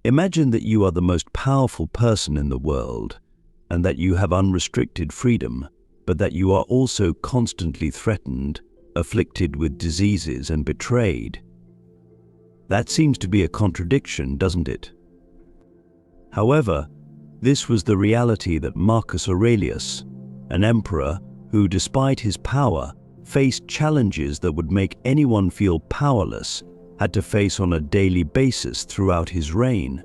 Imagine that you are the most powerful person in the world, and that you have unrestricted freedom, but that you are also constantly threatened, afflicted with diseases, and betrayed. That seems to be a contradiction, doesn't it? However, this was the reality that Marcus Aurelius, an emperor who, despite his power, faced challenges that would make anyone feel powerless, had to face on a daily basis throughout his reign.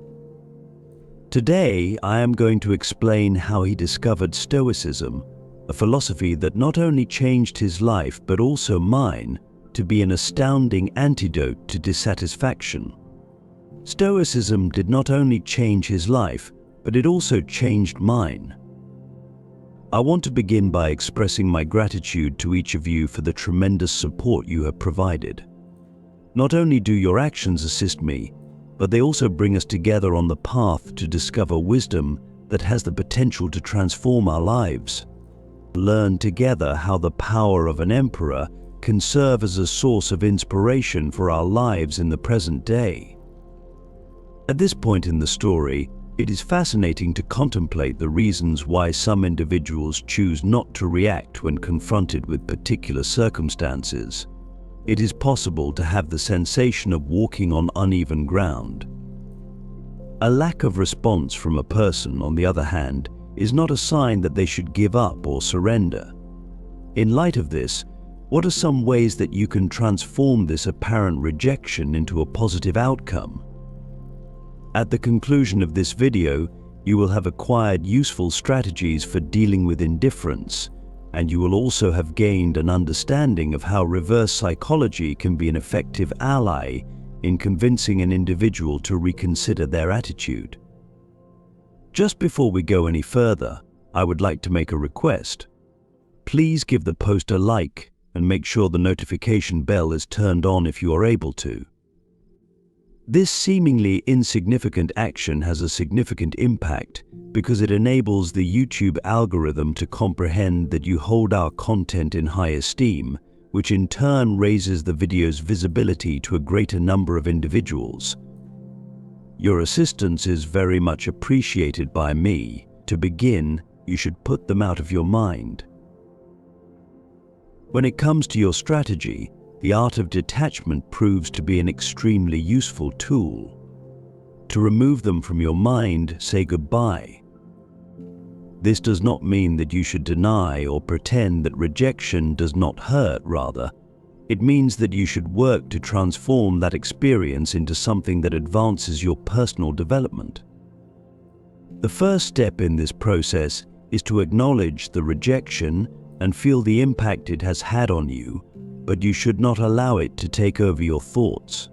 Today, I am going to explain how he discovered Stoicism, a philosophy that not only changed his life but also mine, to be an astounding antidote to dissatisfaction. Stoicism did not only change his life, but it also changed mine. I want to begin by expressing my gratitude to each of you for the tremendous support you have provided. Not only do your actions assist me, but they also bring us together on the path to discover wisdom that has the potential to transform our lives. Learn together how the power of an emperor can serve as a source of inspiration for our lives in the present day. At this point in the story, it is fascinating to contemplate the reasons why some individuals choose not to react when confronted with particular circumstances. It is possible to have the sensation of walking on uneven ground. A lack of response from a person, on the other hand, is not a sign that they should give up or surrender. In light of this, what are some ways that you can transform this apparent rejection into a positive outcome? At the conclusion of this video, you will have acquired useful strategies for dealing with indifference, and you will also have gained an understanding of how reverse psychology can be an effective ally in convincing an individual to reconsider their attitude. Just before we go any further, I would like to make a request. Please give the post a like and make sure the notification bell is turned on if you are able to. This seemingly insignificant action has a significant impact because it enables the YouTube algorithm to comprehend that you hold our content in high esteem, which in turn raises the video's visibility to a greater number of individuals. Your assistance is very much appreciated by me. To begin, you should put them out of your mind. When it comes to your strategy, the art of detachment proves to be an extremely useful tool. To remove them from your mind, say goodbye. This does not mean that you should deny or pretend that rejection does not hurt, rather, it means that you should work to transform that experience into something that advances your personal development. The first step in this process is to acknowledge the rejection and feel the impact it has had on you, but you should not allow it to take over your thoughts.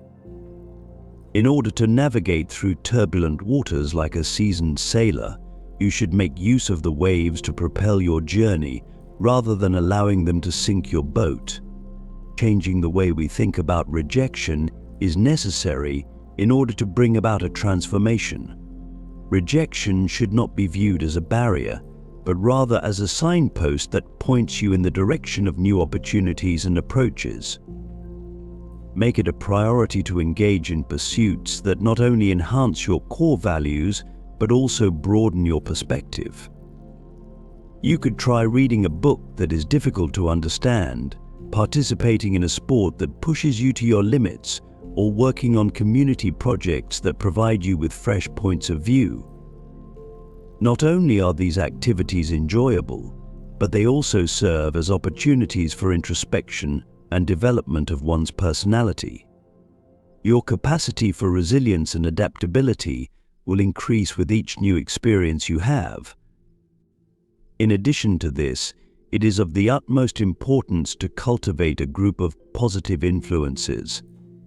In order to navigate through turbulent waters like a seasoned sailor, you should make use of the waves to propel your journey rather than allowing them to sink your boat. Changing the way we think about rejection is necessary in order to bring about a transformation. Rejection should not be viewed as a barrier, but rather as a signpost that points you in the direction of new opportunities and approaches. Make it a priority to engage in pursuits that not only enhance your core values, but also broaden your perspective. You could try reading a book that is difficult to understand, participating in a sport that pushes you to your limits, or working on community projects that provide you with fresh points of view. Not only are these activities enjoyable, but they also serve as opportunities for introspection and development of one's personality. Your capacity for resilience and adaptability will increase with each new experience you have. In addition to this, it is of the utmost importance to cultivate a group of positive influences.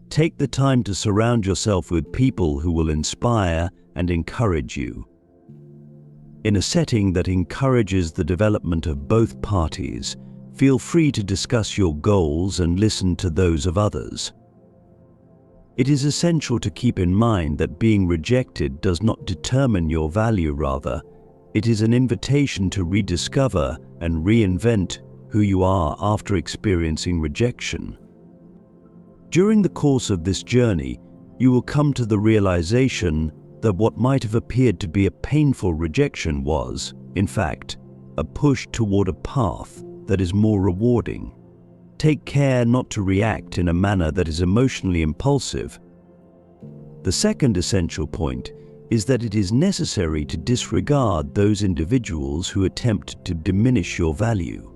Take the time to surround yourself with people who will inspire and encourage you. In a setting that encourages the development of both parties, feel free to discuss your goals and listen to those of others. It is essential to keep in mind that being rejected does not determine your value, rather, it is an invitation to rediscover and reinvent who you are after experiencing rejection. During the course of this journey, you will come to the realization that what might have appeared to be a painful rejection was, in fact, a push toward a path that is more rewarding. Take care not to react in a manner that is emotionally impulsive. The second essential point is that it is necessary to disregard those individuals who attempt to diminish your value.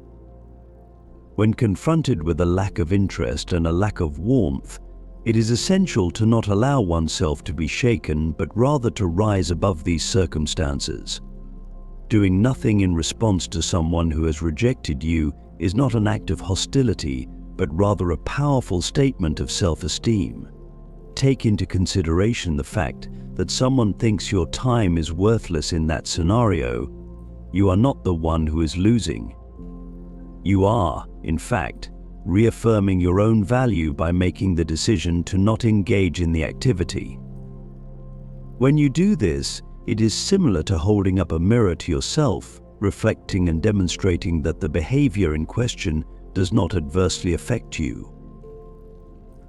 When confronted with a lack of interest and a lack of warmth, it is essential to not allow oneself to be shaken, but rather to rise above these circumstances. Doing nothing in response to someone who has rejected you is not an act of hostility, but rather a powerful statement of self-esteem. Take into consideration the fact that someone thinks your time is worthless in that scenario. You are not the one who is losing. You are, in fact, reaffirming your own value by making the decision to not engage in the activity. When you do this, it is similar to holding up a mirror to yourself, reflecting and demonstrating that the behavior in question does not adversely affect you.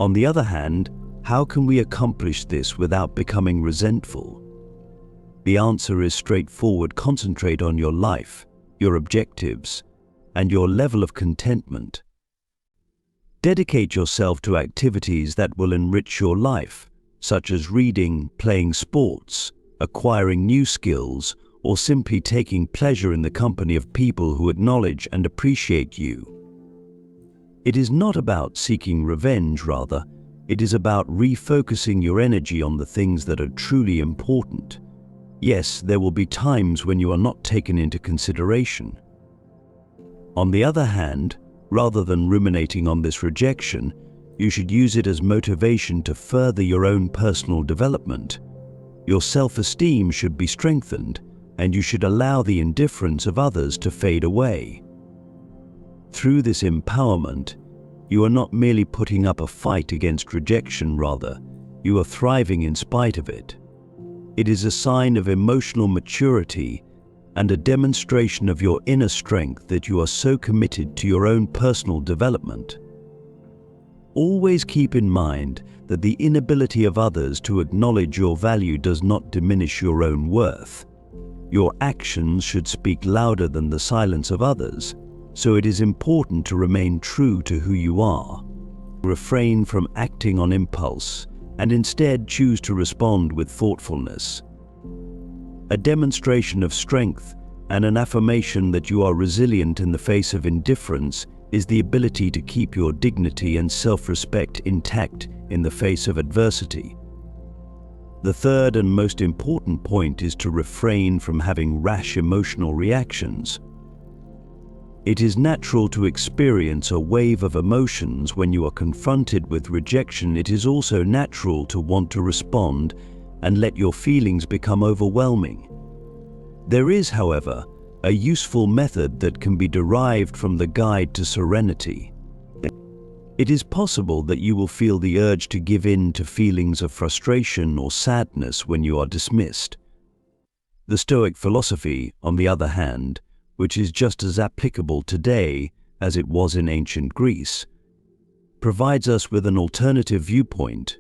On the other hand, how can we accomplish this without becoming resentful? The answer is straightforward. Concentrate on your life, your objectives, and your level of contentment. Dedicate yourself to activities that will enrich your life, such as reading, playing sports, acquiring new skills, or simply taking pleasure in the company of people who acknowledge and appreciate you. It is not about seeking revenge, rather, it is about refocusing your energy on the things that are truly important. Yes, there will be times when you are not taken into consideration. On the other hand, rather than ruminating on this rejection, you should use it as motivation to further your own personal development. Your self-esteem should be strengthened, and you should allow the indifference of others to fade away. Through this empowerment, you are not merely putting up a fight against rejection, rather, you are thriving in spite of it. It is a sign of emotional maturity and a demonstration of your inner strength that you are so committed to your own personal development. Always keep in mind that the inability of others to acknowledge your value does not diminish your own worth. Your actions should speak louder than the silence of others, so it is important to remain true to who you are. Refrain from acting on impulse and instead choose to respond with thoughtfulness. A demonstration of strength and an affirmation that you are resilient in the face of indifference is the ability to keep your dignity and self-respect intact in the face of adversity. The third and most important point is to refrain from having rash emotional reactions. It is natural to experience a wave of emotions when you are confronted with rejection. It is also natural to want to respond and let your feelings become overwhelming. There is, however, a useful method that can be derived from the Guide to Serenity. It is possible that you will feel the urge to give in to feelings of frustration or sadness when you are dismissed. The Stoic philosophy, on the other hand, which is just as applicable today as it was in ancient Greece, provides us with an alternative viewpoint.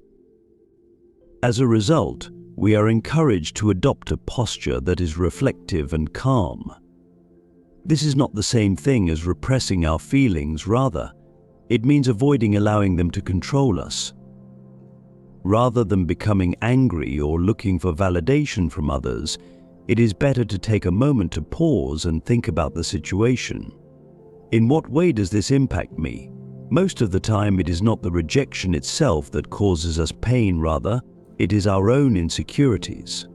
As a result, we are encouraged to adopt a posture that is reflective and calm. This is not the same thing as repressing our feelings, rather, it means avoiding allowing them to control us. Rather than becoming angry or looking for validation from others, it is better to take a moment to pause and think about the situation. In what way does this impact me? Most of the time, it is not the rejection itself that causes us pain, rather, it is our own insecurities.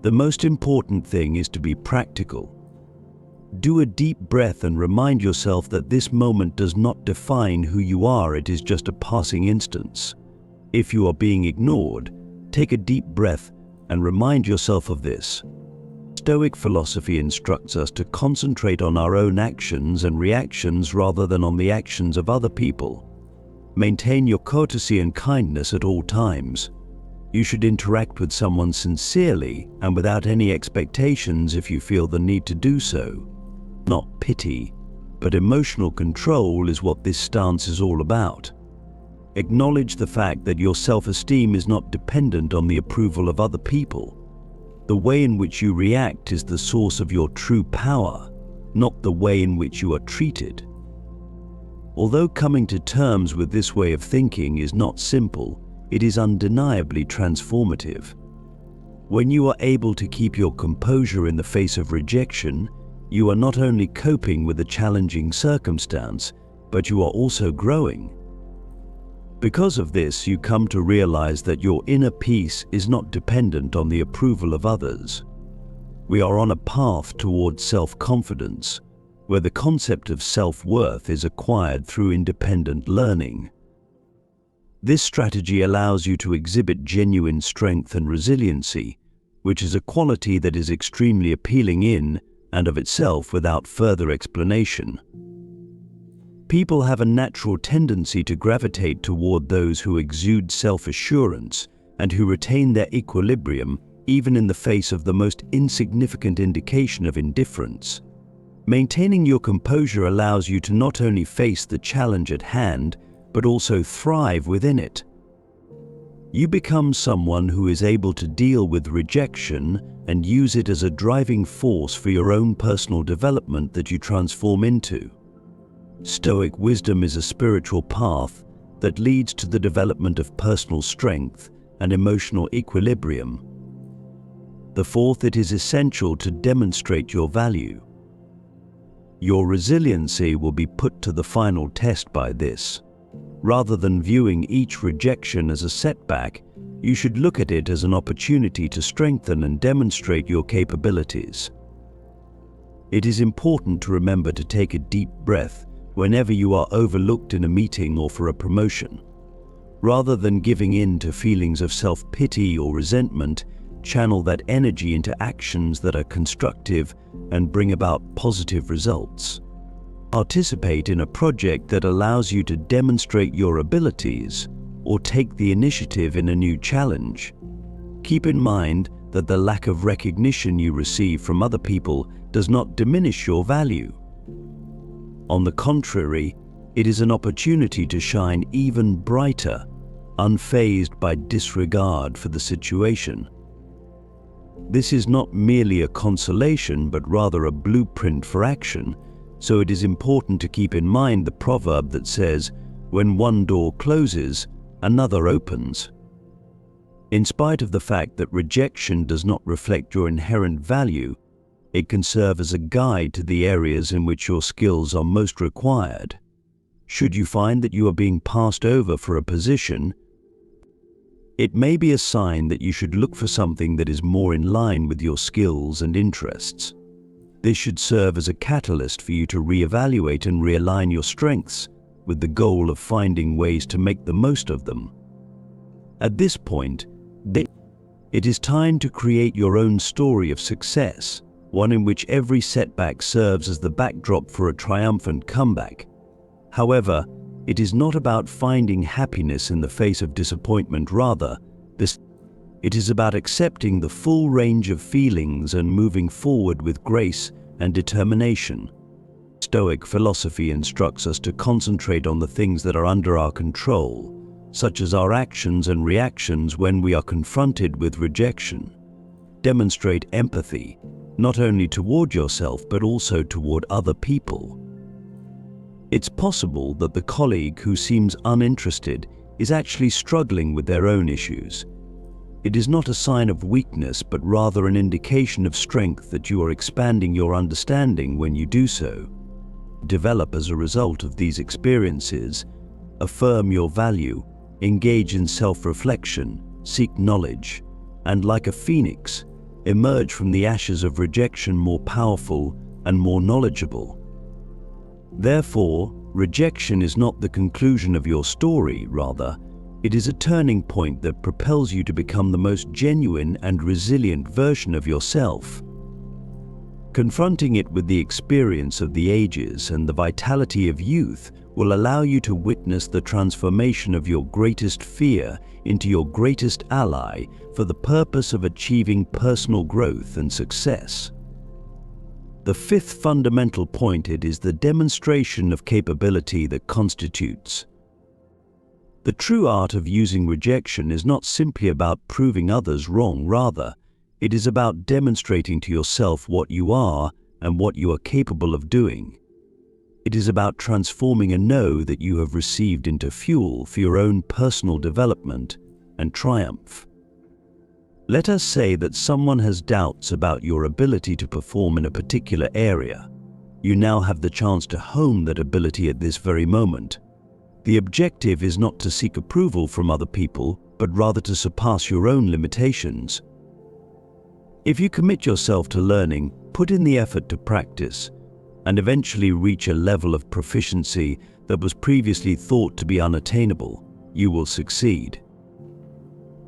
The most important thing is to be practical. Do a deep breath and remind yourself that this moment does not define who you are, it is just a passing instance. If you are being ignored, take a deep breath and remind yourself of this. Stoic philosophy instructs us to concentrate on our own actions and reactions rather than on the actions of other people. Maintain your courtesy and kindness at all times. You should interact with someone sincerely and without any expectations if you feel the need to do so. Not pity, but emotional control is what this stance is all about. Acknowledge the fact that your self-esteem is not dependent on the approval of other people. The way in which you react is the source of your true power, not the way in which you are treated. Although coming to terms with this way of thinking is not simple, it is undeniably transformative. When you are able to keep your composure in the face of rejection, you are not only coping with a challenging circumstance, but you are also growing. Because of this, you come to realize that your inner peace is not dependent on the approval of others. We are on a path towards self-confidence, where the concept of self-worth is acquired through independent learning. This strategy allows you to exhibit genuine strength and resiliency, which is a quality that is extremely appealing in and of itself without further explanation. People have a natural tendency to gravitate toward those who exude self-assurance and who retain their equilibrium even in the face of the most insignificant indication of indifference. Maintaining your composure allows you to not only face the challenge at hand, but also thrive within it. You become someone who is able to deal with rejection and use it as a driving force for your own personal development that you transform into. Stoic wisdom is a spiritual path that leads to the development of personal strength and emotional equilibrium. The fourth, it is essential to demonstrate your value. Your resiliency will be put to the final test by this. Rather than viewing each rejection as a setback, you should look at it as an opportunity to strengthen and demonstrate your capabilities. It is important to remember to take a deep breath whenever you are overlooked in a meeting or for a promotion. Rather than giving in to feelings of self-pity or resentment, channel that energy into actions that are constructive and bring about positive results. Participate in a project that allows you to demonstrate your abilities or take the initiative in a new challenge. Keep in mind that the lack of recognition you receive from other people does not diminish your value. On the contrary, it is an opportunity to shine even brighter, unfazed by disregard for the situation. This is not merely a consolation, but rather a blueprint for action, so it is important to keep in mind the proverb that says, "When one door closes, another opens." In spite of the fact that rejection does not reflect your inherent value, it can serve as a guide to the areas in which your skills are most required. Should you find that you are being passed over for a position, it may be a sign that you should look for something that is more in line with your skills and interests. This should serve as a catalyst for you to reevaluate and realign your strengths with the goal of finding ways to make the most of them. At this point, it is time to create your own story of success, one in which every setback serves as the backdrop for a triumphant comeback. However, it is not about finding happiness in the face of disappointment. Rather, it is about accepting the full range of feelings and moving forward with grace and determination. Stoic philosophy instructs us to concentrate on the things that are under our control, such as our actions and reactions when we are confronted with rejection. Demonstrate empathy, not only toward yourself but also toward other people. It's possible that the colleague who seems uninterested is actually struggling with their own issues. It is not a sign of weakness, but rather an indication of strength that you are expanding your understanding when you do so. Develop as a result of these experiences, affirm your value, engage in self-reflection, seek knowledge, and like a phoenix, emerge from the ashes of rejection more powerful and more knowledgeable. Therefore, rejection is not the conclusion of your story. Rather, it is a turning point that propels you to become the most genuine and resilient version of yourself. Confronting it with the experience of the ages and the vitality of youth will allow you to witness the transformation of your greatest fear into your greatest ally for the purpose of achieving personal growth and success. The fifth fundamental point, it is the demonstration of capability that constitutes The true art of using rejection is not simply about proving others wrong, rather, it is about demonstrating to yourself what you are and what you are capable of doing. It is about transforming a no that you have received into fuel for your own personal development and triumph. Let us say that someone has doubts about your ability to perform in a particular area. You now have the chance to hone that ability at this very moment. The objective is not to seek approval from other people, but rather to surpass your own limitations. If you commit yourself to learning, put in the effort to practice, and eventually reach a level of proficiency that was previously thought to be unattainable, you will succeed.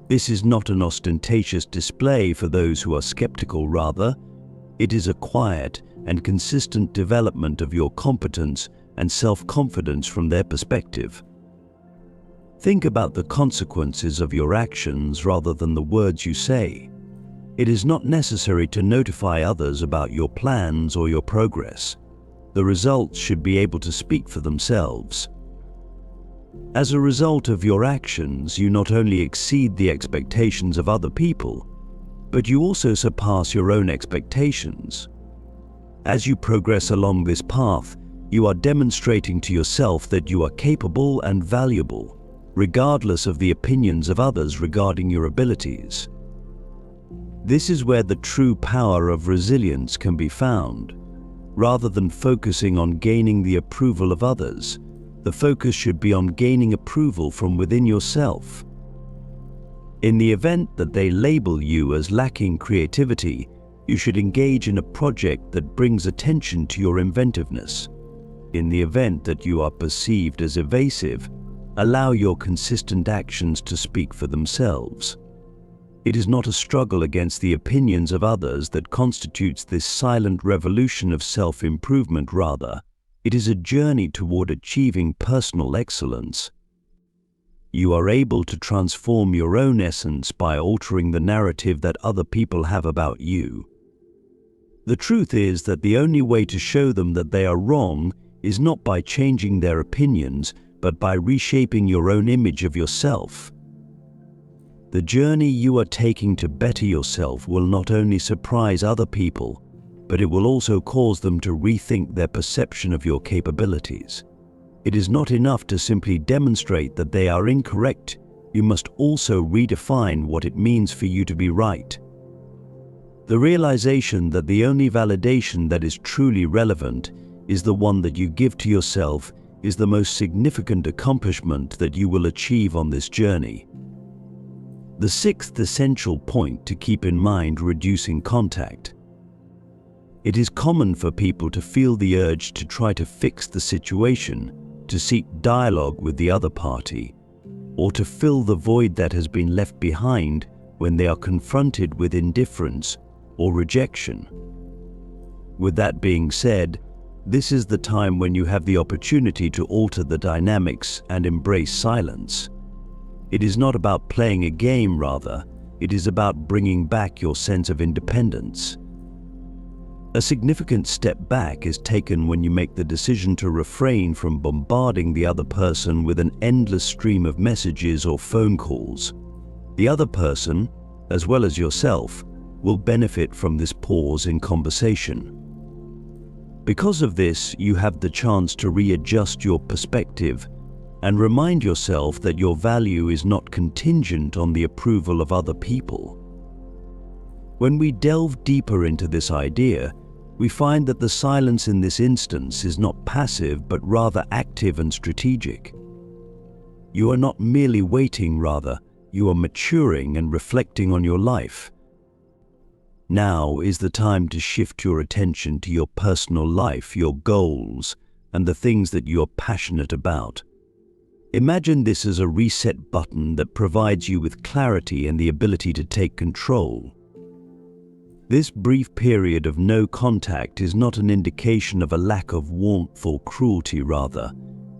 This is not an ostentatious display for those who are skeptical, rather, it is a quiet and consistent development of your competence and self-confidence from their perspective. Think about the consequences of your actions rather than the words you say. It is not necessary to notify others about your plans or your progress. The results should be able to speak for themselves. As a result of your actions, you not only exceed the expectations of other people, but you also surpass your own expectations. As you progress along this path, you are demonstrating to yourself that you are capable and valuable, regardless of the opinions of others regarding your abilities. This is where the true power of resilience can be found. Rather than focusing on gaining the approval of others, the focus should be on gaining approval from within yourself. In the event that they label you as lacking creativity, you should engage in a project that brings attention to your inventiveness. In the event that you are perceived as evasive, allow your consistent actions to speak for themselves. It is not a struggle against the opinions of others that constitutes this silent revolution of self-improvement, rather, it is a journey toward achieving personal excellence. You are able to transform your own essence by altering the narrative that other people have about you. The truth is that the only way to show them that they are wrong is not by changing their opinions, but by reshaping your own image of yourself. The journey you are taking to better yourself will not only surprise other people, but it will also cause them to rethink their perception of your capabilities. It is not enough to simply demonstrate that they are incorrect, you must also redefine what it means for you to be right. The realization that the only validation that is truly relevant is the one that you give to yourself is the most significant accomplishment that you will achieve on this journey. The sixth essential point to keep in mind: reducing contact. It is common for people to feel the urge to try to fix the situation, to seek dialogue with the other party, or to fill the void that has been left behind when they are confronted with indifference or rejection. With that being said, this is the time when you have the opportunity to alter the dynamics and embrace silence. It is not about playing a game, rather, it is about bringing back your sense of independence. A significant step back is taken when you make the decision to refrain from bombarding the other person with an endless stream of messages or phone calls. The other person, as well as yourself, will benefit from this pause in conversation. Because of this, you have the chance to readjust your perspective and remind yourself that your value is not contingent on the approval of other people. When we delve deeper into this idea, we find that the silence in this instance is not passive but rather active and strategic. You are not merely waiting, rather, you are maturing and reflecting on your life. Now is the time to shift your attention to your personal life, your goals, and the things that you are passionate about. Imagine this as a reset button that provides you with clarity and the ability to take control. This brief period of no contact is not an indication of a lack of warmth or cruelty, rather,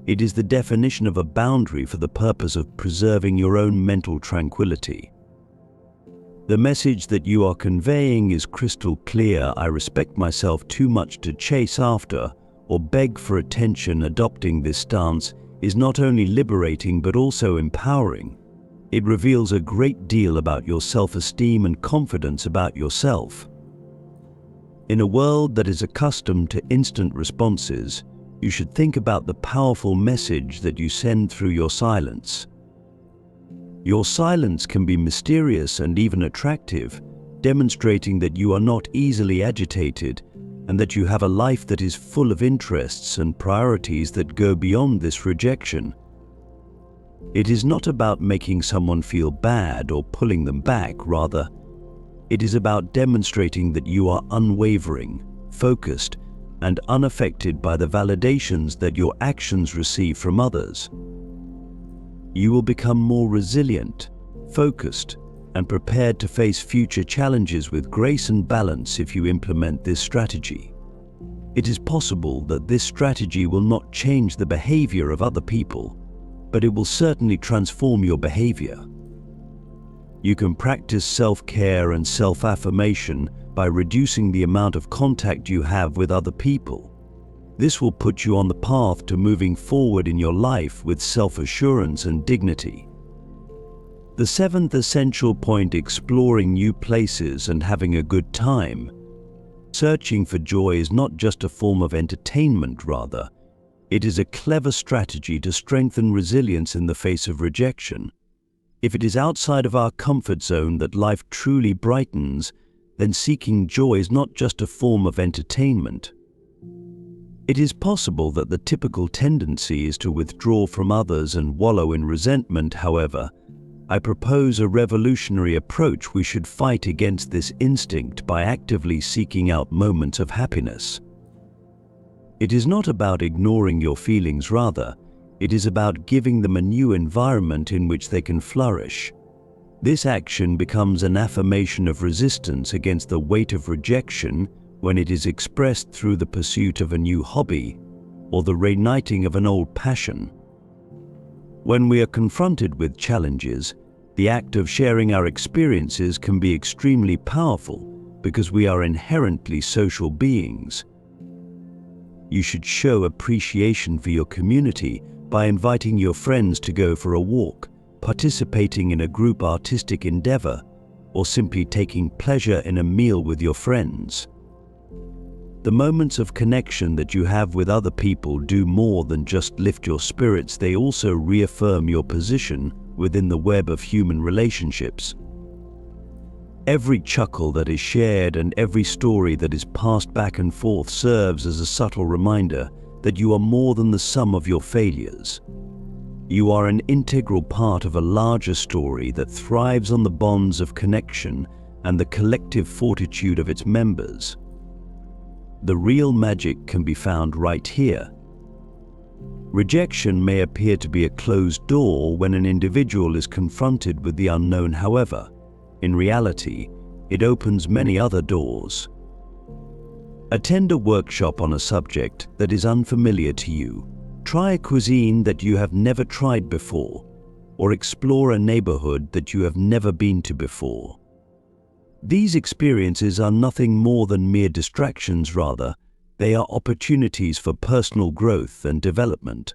it is the definition of a boundary for the purpose of preserving your own mental tranquility. The message that you are conveying is crystal clear: I respect myself too much to chase after or beg for attention. Adopting this stance is not only liberating but also empowering. It reveals a great deal about your self-esteem and confidence about yourself. In a world that is accustomed to instant responses, you should think about the powerful message that you send through your silence. Your silence can be mysterious and even attractive, demonstrating that you are not easily agitated and that you have a life that is full of interests and priorities that go beyond this rejection. It is not about making someone feel bad or pulling them back, rather, it is about demonstrating that you are unwavering, focused, and unaffected by the validations that your actions receive from others. You will become more resilient, focused, and prepared to face future challenges with grace and balance if you implement this strategy. It is possible that this strategy will not change the behavior of other people, but it will certainly transform your behavior. You can practice self-care and self-affirmation by reducing the amount of contact you have with other people. This will put you on the path to moving forward in your life with self-assurance and dignity. The seventh essential point: exploring new places and having a good time. Searching for joy is not just a form of entertainment, rather, it is a clever strategy to strengthen resilience in the face of rejection. If it is outside of our comfort zone that life truly brightens, then seeking joy is not just a form of entertainment. It is possible that the typical tendency is to withdraw from others and wallow in resentment. However, I propose a revolutionary approach. We should fight against this instinct by actively seeking out moments of happiness. It is not about ignoring your feelings, rather, it is about giving them a new environment in which they can flourish. This action becomes an affirmation of resistance against the weight of rejection when it is expressed through the pursuit of a new hobby or the reigniting of an old passion. When we are confronted with challenges, the act of sharing our experiences can be extremely powerful because we are inherently social beings. You should show appreciation for your community by inviting your friends to go for a walk, participating in a group artistic endeavor, or simply taking pleasure in a meal with your friends. The moments of connection that you have with other people do more than just lift your spirits, they also reaffirm your position within the web of human relationships. Every chuckle that is shared and every story that is passed back and forth serves as a subtle reminder that you are more than the sum of your failures. You are an integral part of a larger story that thrives on the bonds of connection and the collective fortitude of its members. The real magic can be found right here. Rejection may appear to be a closed door when an individual is confronted with the unknown. However, in reality, it opens many other doors. Attend a workshop on a subject that is unfamiliar to you. Try a cuisine that you have never tried before, or explore a neighborhood that you have never been to before. These experiences are nothing more than mere distractions, rather, they are opportunities for personal growth and development.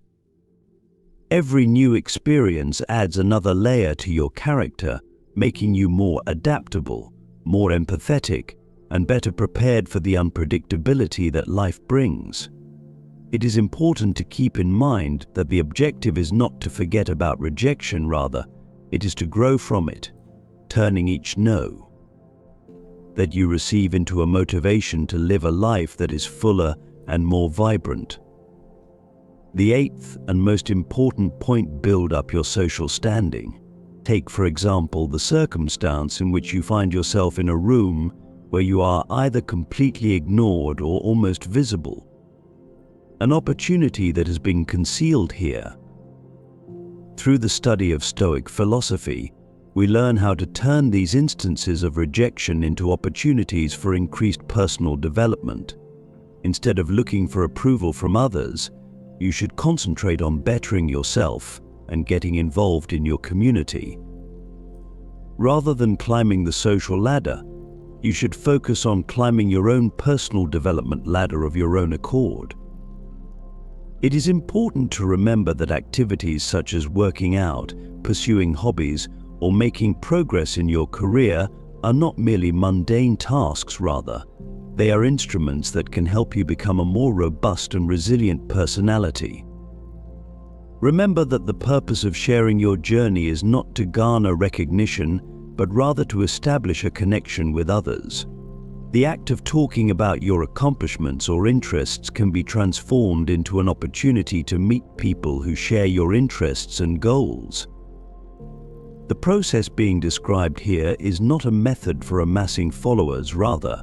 Every new experience adds another layer to your character, making you more adaptable, more empathetic, and better prepared for the unpredictability that life brings. It is important to keep in mind that the objective is not to forget about rejection, rather, it is to grow from it, turning each no that you receive into a motivation to live a life that is fuller and more vibrant. The eighth and most important point: build up your social standing. Take, for example, the circumstance in which you find yourself in a room where you are either completely ignored or almost visible. An opportunity that has been concealed here. Through the study of Stoic philosophy, we learn how to turn these instances of rejection into opportunities for increased personal development. Instead of looking for approval from others, you should concentrate on bettering yourself and getting involved in your community. Rather than climbing the social ladder, you should focus on climbing your own personal development ladder of your own accord. It is important to remember that activities such as working out, pursuing hobbies, or making progress in your career are not merely mundane tasks. Rather, they are instruments that can help you become a more robust and resilient personality. Remember that the purpose of sharing your journey is not to garner recognition, but rather to establish a connection with others. The act of talking about your accomplishments or interests can be transformed into an opportunity to meet people who share your interests and goals. The process being described here is not a method for amassing followers. Rather,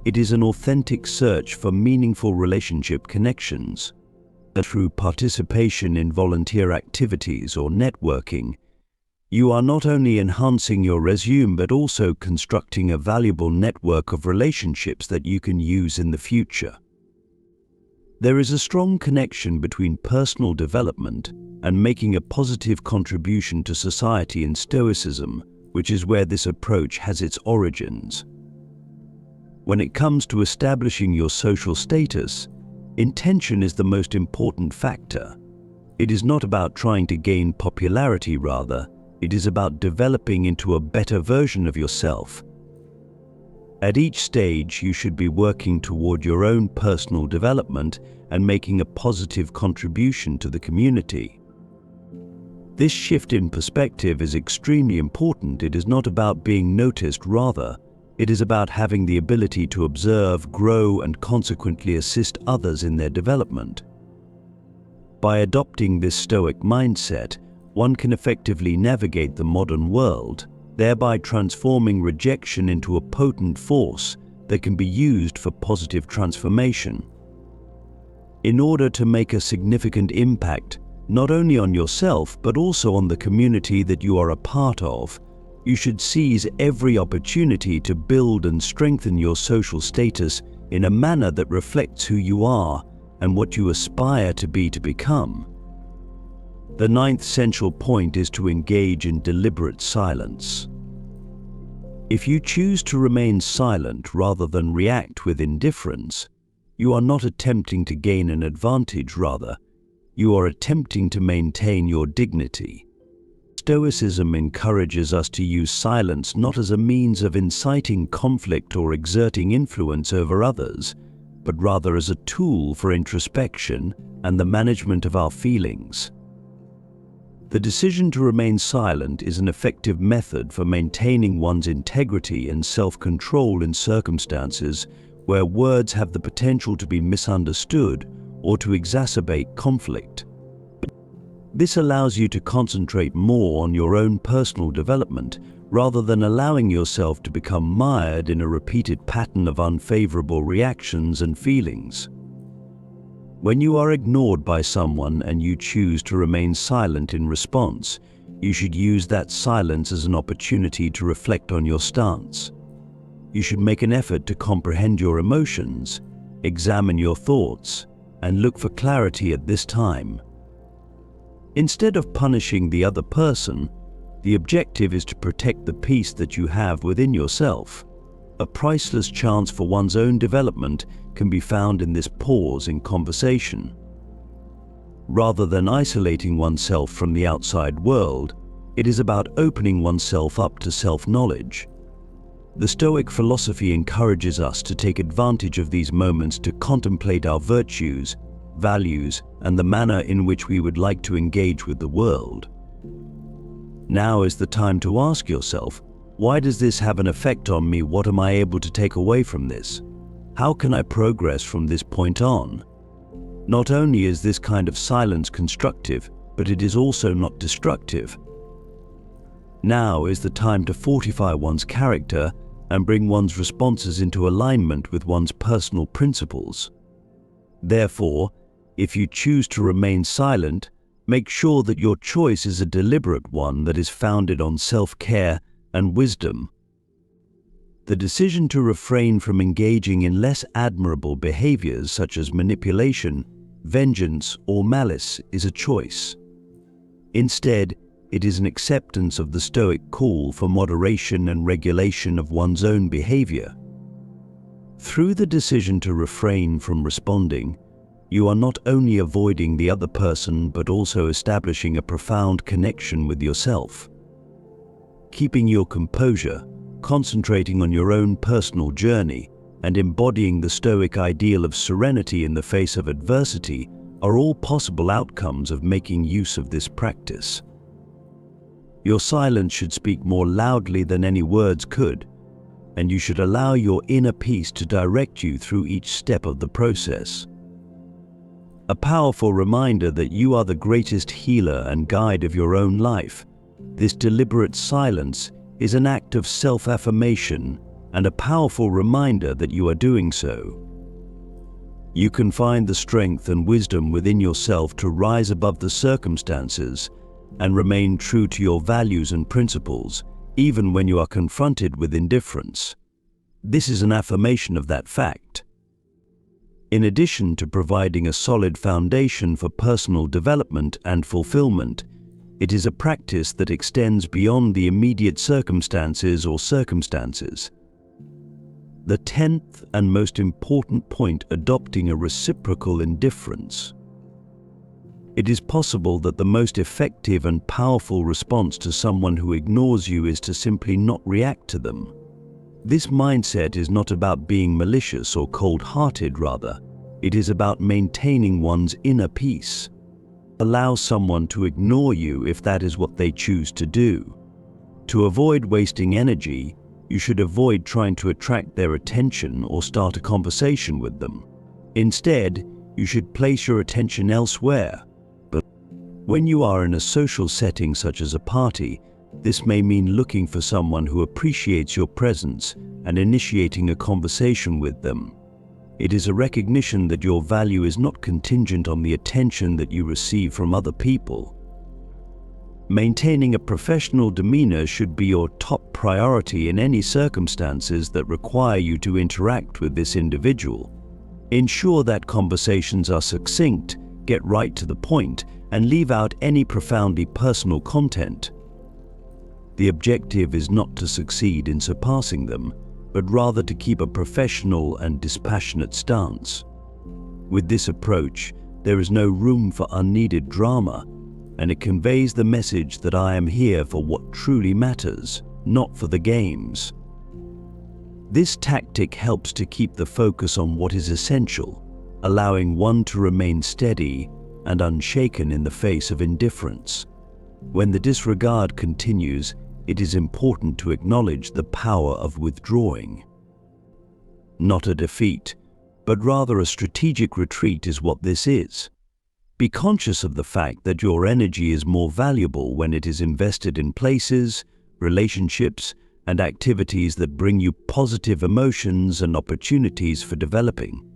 it is an authentic search for meaningful relationship connections. Through participation in volunteer activities or networking, you are not only enhancing your resume but also constructing a valuable network of relationships that you can use in the future. There is a strong connection between personal development and making a positive contribution to society in Stoicism, which is where this approach has its origins. When it comes to establishing your social status, intention is the most important factor. It is not about trying to gain popularity. Rather, it is about developing into a better version of yourself. At each stage, you should be working toward your own personal development and making a positive contribution to the community. This shift in perspective is extremely important. It is not about being noticed. Rather, it is about having the ability to observe, grow, and consequently assist others in their development. By adopting this Stoic mindset, one can effectively navigate the modern world, thereby transforming rejection into a potent force that can be used for positive transformation. In order to make a significant impact, not only on yourself but also on the community that you are a part of, you should seize every opportunity to build and strengthen your social status in a manner that reflects who you are and what you aspire to become. The ninth central point is to engage in deliberate silence. If you choose to remain silent rather than react with indifference, you are not attempting to gain an advantage. Rather, you are attempting to maintain your dignity. Stoicism encourages us to use silence not as a means of inciting conflict or exerting influence over others, but rather as a tool for introspection and the management of our feelings. The decision to remain silent is an effective method for maintaining one's integrity and self-control in circumstances where words have the potential to be misunderstood or to exacerbate conflict. This allows you to concentrate more on your own personal development rather than allowing yourself to become mired in a repeated pattern of unfavorable reactions and feelings. When you are ignored by someone and you choose to remain silent in response, you should use that silence as an opportunity to reflect on your stance. You should make an effort to comprehend your emotions, examine your thoughts, and look for clarity at this time. Instead of punishing the other person, the objective is to protect the peace that you have within yourself. A priceless chance for one's own development can be found in this pause in conversation. Rather than isolating oneself from the outside world, it is about opening oneself up to self-knowledge. The Stoic philosophy encourages us to take advantage of these moments to contemplate our virtues, values, and the manner in which we would like to engage with the world. Now is the time to ask yourself, why does this have an effect on me? What am I able to take away from this? How can I progress from this point on? Not only is this kind of silence constructive, but it is also not destructive. Now is the time to fortify one's character and bring one's responses into alignment with one's personal principles. Therefore, if you choose to remain silent, make sure that your choice is a deliberate one that is founded on self-care and wisdom. The decision to refrain from engaging in less admirable behaviors such as manipulation, vengeance, or malice is a choice. Instead, it is an acceptance of the Stoic call for moderation and regulation of one's own behavior. Through the decision to refrain from responding, You are not only avoiding the other person but also establishing a profound connection with yourself. Keeping your composure, concentrating on your own personal journey, and embodying the Stoic ideal of serenity in the face of adversity are all possible outcomes of making use of this practice. Your silence should speak more loudly than any words could, and you should allow your inner peace to direct you through each step of the process. A powerful reminder that you are the greatest healer and guide of your own life, this deliberate silence is an act of self-affirmation and a powerful reminder that you are doing so. You can find the strength and wisdom within yourself to rise above the circumstances and remain true to your values and principles, even when you are confronted with indifference. This is an affirmation of that fact. In addition to providing a solid foundation for personal development and fulfillment, it is a practice that extends beyond the immediate circumstances or circumstances. The 10th and most important point: adopting a reciprocal indifference. It is possible that the most effective and powerful response to someone who ignores you is to simply not react to them. This mindset is not about being malicious or cold-hearted, rather, it is about maintaining one's inner peace. Allow someone to ignore you if that is what they choose to do. To avoid wasting energy, you should avoid trying to attract their attention or start a conversation with them. Instead, you should place your attention elsewhere. But when you are in a social setting such as a party, this may mean looking for someone who appreciates your presence and initiating a conversation with them. It is a recognition that your value is not contingent on the attention that you receive from other people. Maintaining a professional demeanor should be your top priority in any circumstances that require you to interact with this individual. Ensure that conversations are succinct, get right to the point, and leave out any profoundly personal content. The objective is not to succeed in surpassing them, but rather to keep a professional and dispassionate stance. With this approach, there is no room for unneeded drama, and it conveys the message that I am here for what truly matters, not for the games. This tactic helps to keep the focus on what is essential, allowing one to remain steady and unshaken in the face of indifference. When the disregard continues, it is important to acknowledge the power of withdrawing. Not a defeat, but rather a strategic retreat is what this is. Be conscious of the fact that your energy is more valuable when it is invested in places, relationships, and activities that bring you positive emotions and opportunities for developing.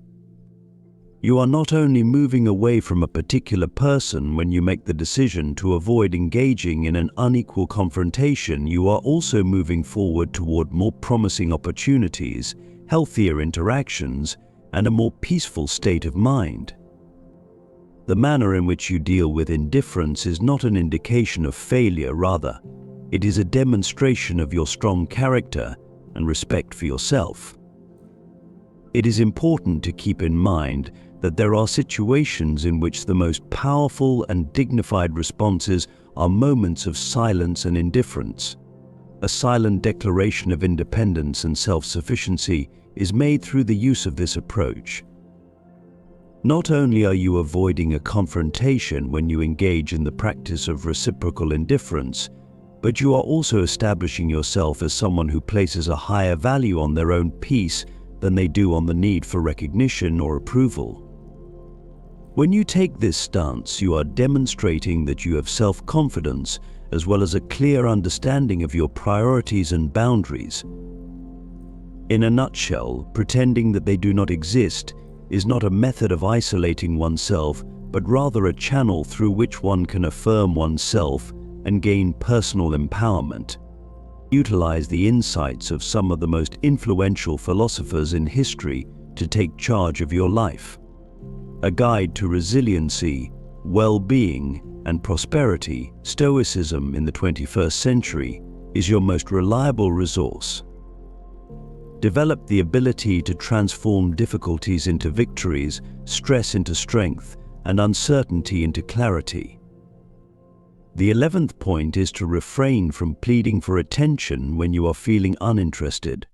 You are not only moving away from a particular person when you make the decision to avoid engaging in an unequal confrontation, you are also moving forward toward more promising opportunities, healthier interactions, and a more peaceful state of mind. The manner in which you deal with indifference is not an indication of failure, rather, it is a demonstration of your strong character and respect for yourself. It is important to keep in mind that there are situations in which the most powerful and dignified responses are moments of silence and indifference. A silent declaration of independence and self-sufficiency is made through the use of this approach. Not only are you avoiding a confrontation when you engage in the practice of reciprocal indifference, but you are also establishing yourself as someone who places a higher value on their own peace than they do on the need for recognition or approval. When you take this stance, you are demonstrating that you have self-confidence as well as a clear understanding of your priorities and boundaries. In a nutshell, pretending that they do not exist is not a method of isolating oneself, but rather a channel through which one can affirm oneself and gain personal empowerment. Utilize the insights of some of the most influential philosophers in history to take charge of your life. A guide to resiliency, well-being, and prosperity, Stoicism in the 21st century, is your most reliable resource. Develop the ability to transform difficulties into victories, stress into strength, and uncertainty into clarity. The 11th point is to refrain from pleading for attention when you are feeling uninterested.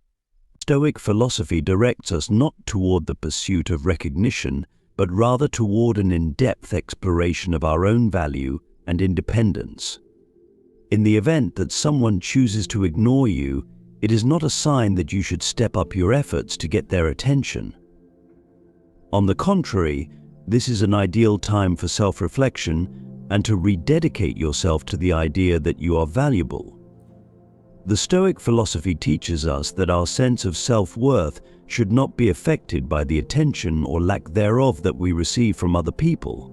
Stoic philosophy directs us not toward the pursuit of recognition, but rather toward an in-depth exploration of our own value and independence. In the event that someone chooses to ignore you, it is not a sign that you should step up your efforts to get their attention. On the contrary, this is an ideal time for self-reflection and to rededicate yourself to the idea that you are valuable. The Stoic philosophy teaches us that our sense of self-worth should not be affected by the attention or lack thereof that we receive from other people.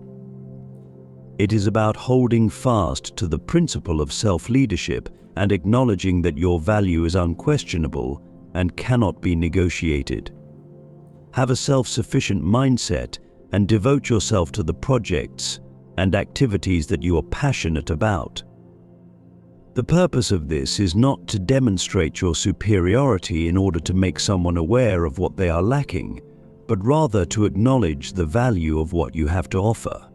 It is about holding fast to the principle of self-leadership and acknowledging that your value is unquestionable and cannot be negotiated. Have a self-sufficient mindset and devote yourself to the projects and activities that you are passionate about. The purpose of this is not to demonstrate your superiority in order to make someone aware of what they are lacking, but rather to acknowledge the value of what you have to offer.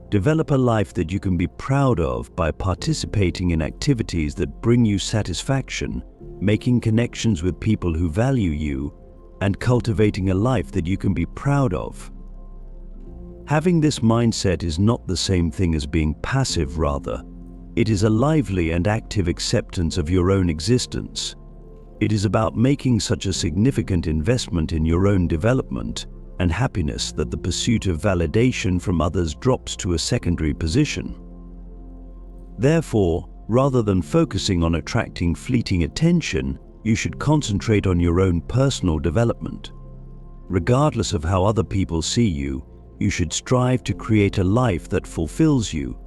Develop a life that you can be proud of by participating in activities that bring you satisfaction, making connections with people who value you, and cultivating a life that you can be proud of. Having this mindset is not the same thing as being passive, rather. It is a lively and active acceptance of your own existence. It is about making such a significant investment in your own development and happiness that the pursuit of validation from others drops to a secondary position. Therefore, rather than focusing on attracting fleeting attention, you should concentrate on your own personal development. Regardless of how other people see you, you should strive to create a life that fulfills you.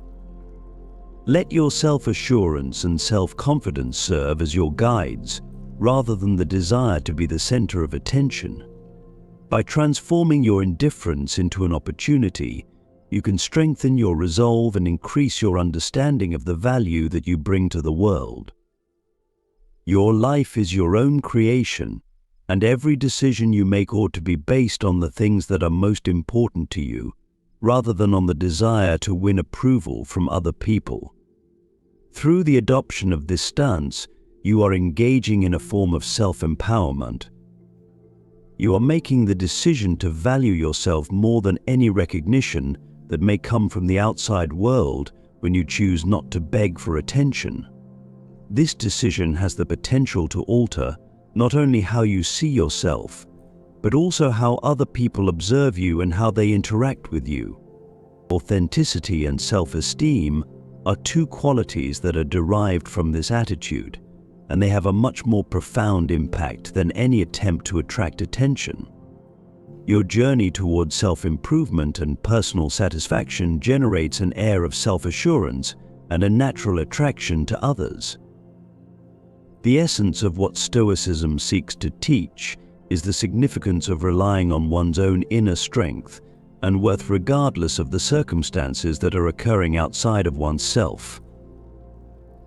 Let your self-assurance and self-confidence serve as your guides, rather than the desire to be the center of attention. By transforming your indifference into an opportunity, you can strengthen your resolve and increase your understanding of the value that you bring to the world. Your life is your own creation, and every decision you make ought to be based on the things that are most important to you, rather than on the desire to win approval from other people. Through the adoption of this stance, you are engaging in a form of self-empowerment. You are making the decision to value yourself more than any recognition that may come from the outside world when you choose not to beg for attention. This decision has the potential to alter not only how you see yourself, but also how other people observe you and how they interact with you. Authenticity and self-esteem are two qualities that are derived from this attitude, and they have a much more profound impact than any attempt to attract attention. Your journey towards self-improvement and personal satisfaction generates an air of self-assurance and a natural attraction to others. The essence of what Stoicism seeks to teach is the significance of relying on one's own inner strength and worth regardless of the circumstances that are occurring outside of oneself.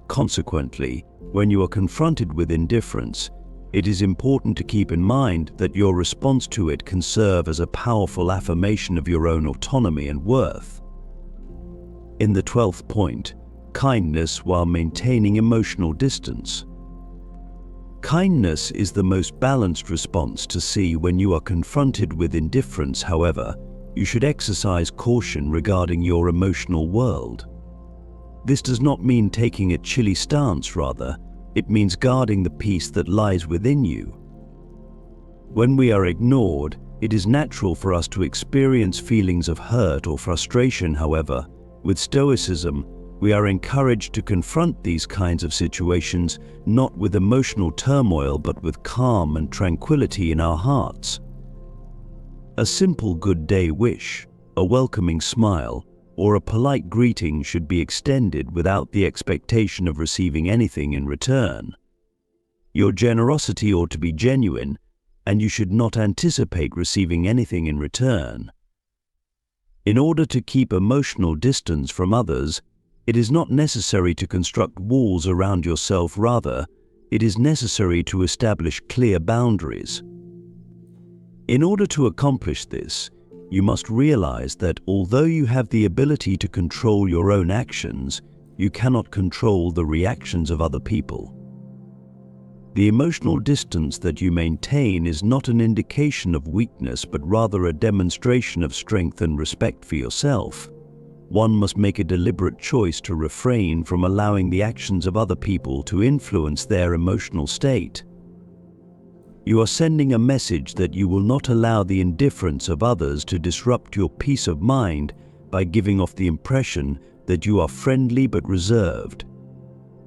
Consequently, when you are confronted with indifference, it is important to keep in mind that your response to it can serve as a powerful affirmation of your own autonomy and worth. In the 12th point, kindness while maintaining emotional distance. Kindness is the most balanced response to see when you are confronted with indifference. However, you should exercise caution regarding your emotional world. This does not mean taking a chilly stance, rather, it means guarding the peace that lies within you. When we are ignored, it is natural for us to experience feelings of hurt or frustration. However, with Stoicism, we are encouraged to confront these kinds of situations not with emotional turmoil but with calm and tranquility in our hearts. A simple good day wish, a welcoming smile, or a polite greeting should be extended without the expectation of receiving anything in return. Your generosity ought to be genuine, and you should not anticipate receiving anything in return. In order to keep emotional distance from others, it is not necessary to construct walls around yourself. Rather, it is necessary to establish clear boundaries. In order to accomplish this, you must realize that although you have the ability to control your own actions, you cannot control the reactions of other people. The emotional distance that you maintain is not an indication of weakness, but rather a demonstration of strength and respect for yourself. One must make a deliberate choice to refrain from allowing the actions of other people to influence their emotional state. You are sending a message that you will not allow the indifference of others to disrupt your peace of mind by giving off the impression that you are friendly but reserved.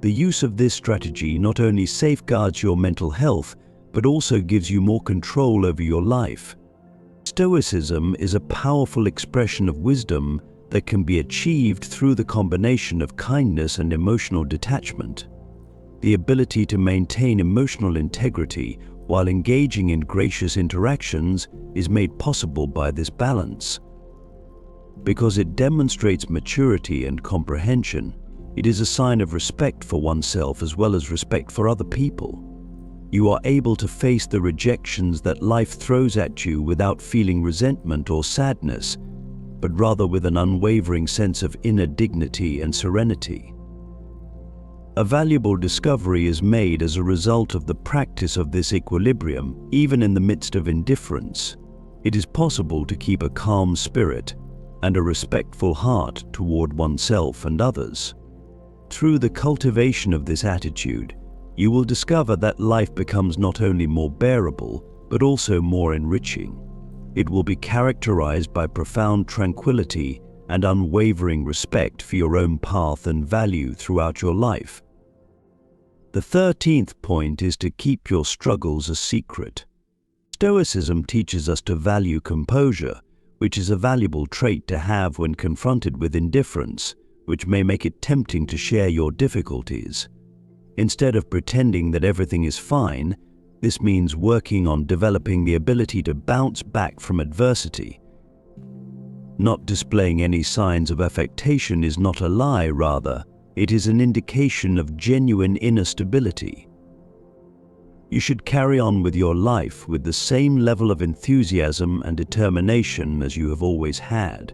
The use of this strategy not only safeguards your mental health, but also gives you more control over your life. Stoicism is a powerful expression of wisdom that can be achieved through the combination of kindness and emotional detachment. The ability to maintain emotional integrity while engaging in gracious interactions is made possible by this balance. Because it demonstrates maturity and comprehension, it is a sign of respect for oneself as well as respect for other people. You are able to face the rejections that life throws at you without feeling resentment or sadness, but rather with an unwavering sense of inner dignity and serenity. A valuable discovery is made as a result of the practice of this equilibrium. Even in the midst of indifference, it is possible to keep a calm spirit and a respectful heart toward oneself and others. Through the cultivation of this attitude, you will discover that life becomes not only more bearable, but also more enriching. It will be characterized by profound tranquility and unwavering respect for your own path and value throughout your life. The 13th point is to keep your struggles a secret. Stoicism teaches us to value composure, which is a valuable trait to have when confronted with indifference, which may make it tempting to share your difficulties. Instead of pretending that everything is fine, this means working on developing the ability to bounce back from adversity. Not displaying any signs of affectation is not a lie, rather, it is an indication of genuine inner stability. You should carry on with your life with the same level of enthusiasm and determination as you have always had,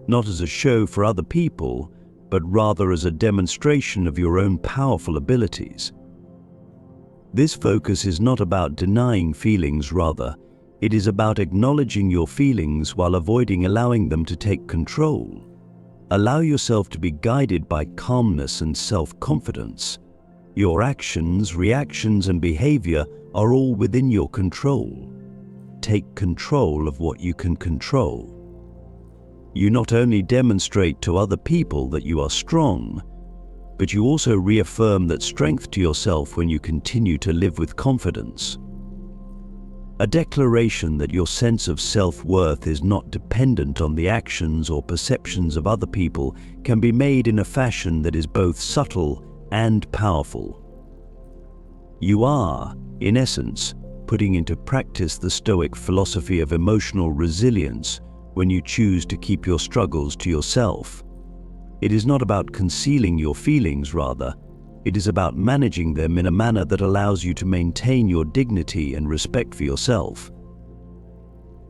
not as a show for other people, but rather as a demonstration of your own powerful abilities. This focus is not about denying feelings, rather, it is about acknowledging your feelings while avoiding allowing them to take control. Allow yourself to be guided by calmness and self-confidence. Your actions, reactions, and behavior are all within your control. Take control of what you can control. You not only demonstrate to other people that you are strong, but you also reaffirm that strength to yourself when you continue to live with confidence. A declaration that your sense of self-worth is not dependent on the actions or perceptions of other people can be made in a fashion that is both subtle and powerful. You are, in essence, putting into practice the Stoic philosophy of emotional resilience when you choose to keep your struggles to yourself. It is not about concealing your feelings, rather, it is about managing them in a manner that allows you to maintain your dignity and respect for yourself.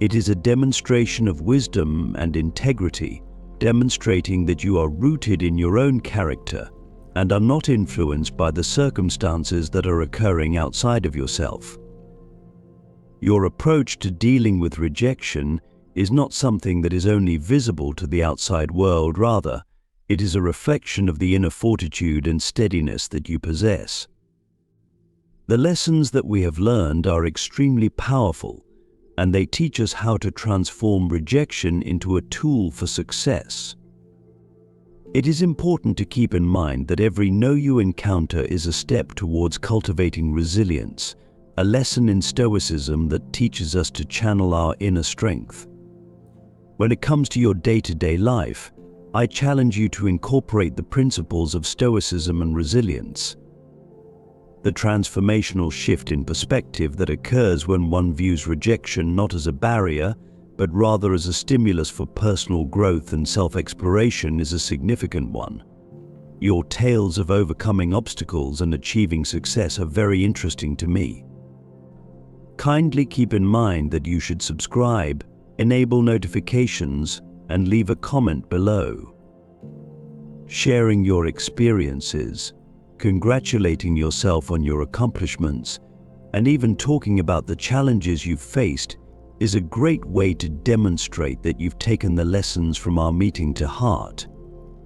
It is a demonstration of wisdom and integrity, demonstrating that you are rooted in your own character and are not influenced by the circumstances that are occurring outside of yourself. Your approach to dealing with rejection is not something that is only visible to the outside world, rather, it is a reflection of the inner fortitude and steadiness that you possess. The lessons that we have learned are extremely powerful, and they teach us how to transform rejection into a tool for success. It is important to keep in mind that every no you encounter is a step towards cultivating resilience, a lesson in Stoicism that teaches us to channel our inner strength. When it comes to your day-to-day life, I challenge you to incorporate the principles of Stoicism and resilience. The transformational shift in perspective that occurs when one views rejection not as a barrier, but rather as a stimulus for personal growth and self-exploration is a significant one. Your tales of overcoming obstacles and achieving success are very interesting to me. Kindly keep in mind that you should subscribe, enable notifications, and leave a comment below. Sharing your experiences, congratulating yourself on your accomplishments, and even talking about the challenges you've faced is a great way to demonstrate that you've taken the lessons from our meeting to heart.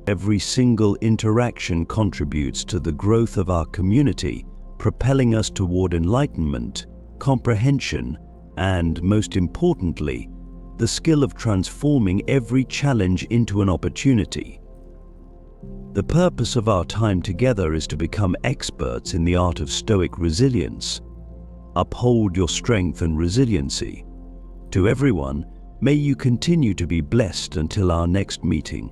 Every single interaction contributes to the growth of our community, propelling us toward enlightenment, comprehension, and, most importantly, the skill of transforming every challenge into an opportunity. The purpose of our time together is to become experts in the art of Stoic resilience. Uphold your strength and resiliency. To everyone, may you continue to be blessed until our next meeting.